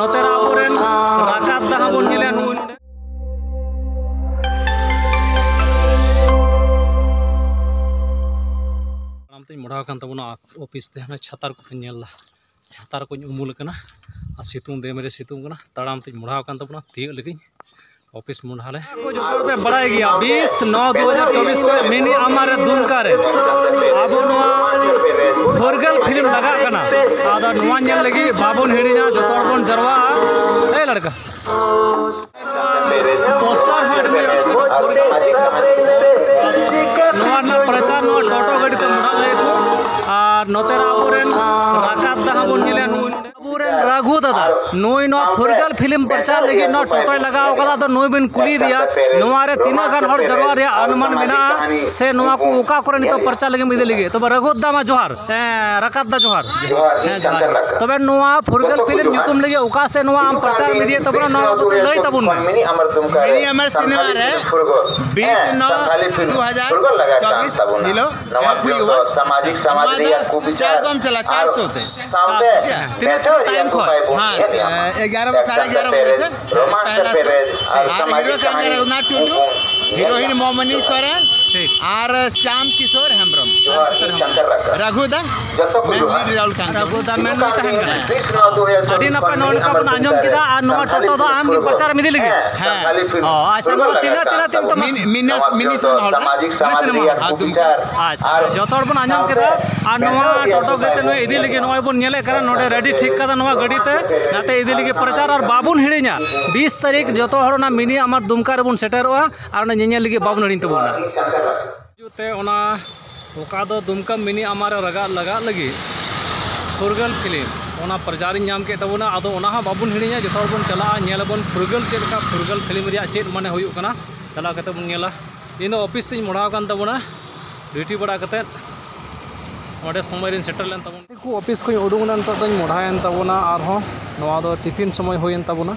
नोते आबोरेन राकात दाहा bone नेले नुई मुढ़ा office ते छातार को छातार को उमुल सितुंग दे मेरे सितुंग तड़ाम ते मुढ़ा तीग लगी ऑफिस मुढ़ाले जो पे बड़ाई गया 20-9-2024 को मिनी अमार दुमका रे अब फुरगल फिल्म लगा आदा नुआ नेल लगी बाबन हिड़िया जो बन जरवा ए लड़का पोस्टर प्रचार टोटो गाड़ी ते मुढ़ा ले को और नोते आबोरेन राकात दाहा बोन नेले आबोरेन रघु दादा नुई नो फुरगल फिल्म प्रचार लगी नो टोटो लगाव कदा तो नुई बिन कुली दिया नोवारे तीना गान हर जरवा रे अनुमान मेना से नोवा को उका करे नितो प्रचार लगी मिदे लगी तबे रघु दामा जोहार राकात दा जोहार तबे नोवा फुरगल फिल्म ᱧᱩᱛᱩᱢ लगी उका से नोवा हम प्रचार मिदिए तबे नोवा तो लई तबुन मिनी अमर सिनेमा रे 20-9-2024 हिलो सामाजिक सामाजिक चार कम चला 400 थे सामने टाइम खो हां 11-11:30 बजे से पहला हीरो कैमरा उना टुडू हीरोइन मोमनी सोरेन और श्याम किशोर हेम्ब्रम रघुदा रघुदा मेन अडी नपा नोन का बन आंजम किदा आ नो टोटो दा आम की प्रचार मिदि लगी हां अच्छा नो तीन तो मिनी सामाजिक सामाजिक अच्छा जतोर बन आंजम किदा आ नोवा टोटो गते नो इदि लगी नो बन नेले करा नोडे रेडी ठीक कदा नोवा गाड़ी ते नाते इदि लगी प्रचार और बाबुन हिड़िया 20 तारीख जतो हड़ना मिनी अमर दुमका रे बन सेटरोआ और नेने लगी बाबुन हिड़िन तबोना जुते ओना ओका दो दुमका मिनी अमर लगा लगी फुरगल फिल्म ओना प्रचार नाम के तबोना आदो ओना हा बाबुन हिड़िया जतो बन चला नेल बन फुरगल चेलका फुरगल फिल्म रिया चेत माने हुयु कना चला कते बन नेला इन ऑफिस से मुढ़ाव कान तबोना ड्यूटी बड़ा कते ओडे समय रिन सेटल लेन तबोन को ऑफिस को उडुंगना नतो दन मुढ़ायन तबोना आर हो नोआ दो टिफिन समय होयन तबोना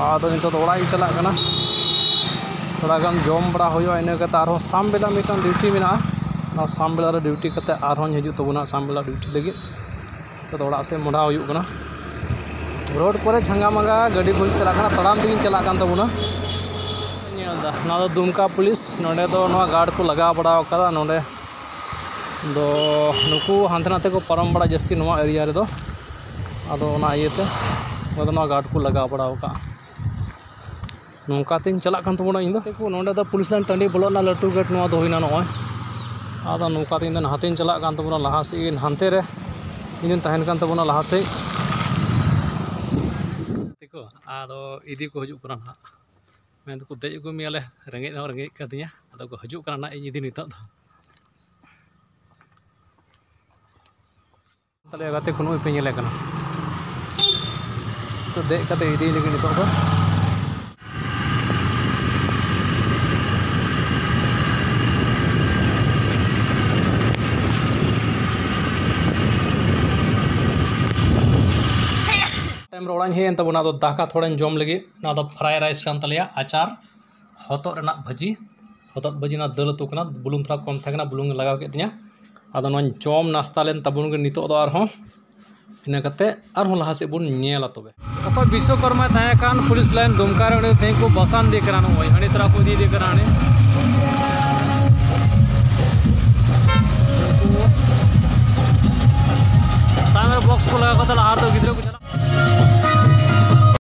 आदो नितो ओड़ा इन चला कना थोड़ा गान जम बड़ा होयो इन कते आर हो शाम बेला मिटन ड्यूटी मेना ना शाम बेला रे ड्यूटी कते आर हो हजू तबोना शाम बेला ड्यूटी लगी तो ओड़ा से मुढ़ा होयो कना रोड पर झंगा मंगा गाड़ी को चला कना तड़ाम दिगिन चला कान तबोना ना दो दुमका पुलिस नोडे दो नोआ गार्ड को लगा बड़ा कदा नोडे दो नुकु हांते नाते को परम बड़ा जस्ती नोआ एरिया रे दो आदो ओना इयते आदो नोआ गार्ड को लगा बड़ा का नौका तीन चला कान तबोना इन दो नोडे दो पुलिस लाइन टंडी बोलोना लटू गेट नोआ दो होइना नोय आदो नौका तीन दन हातेन चला कान तबोना लहा से इन हांते रे इन तहन कान तबोना लहा से देखो आदो इदी को हजू कना ना मैं तो देज को मियाले रेंगे ना रेंगे कदिया आदो को हजू कना ना इदी नितो दो तले गाते कोनो पे नेले कना तो दे कते इदी लगी नितो दो टाइम रोड़ान हेन तबोना दो दाका थोड़ा जम लगी ना दो फ्राई राइस कान तलिया अचार हतो रेना भाजी हतो भाजी ना दल तु कना बुलुंग थोड़ा कम थाकना बुलुंग लगाव के तिया आदो न जम नाश्ता लेन तबुन के नितो दो आर हो इना कते आर हो लहा से बुन नेला तबे ओको विश्वकर्मा थाया कान पुलिस लाइन दुमका रे थे को बसान दे करानो होय हनी तरह को दी दे कराने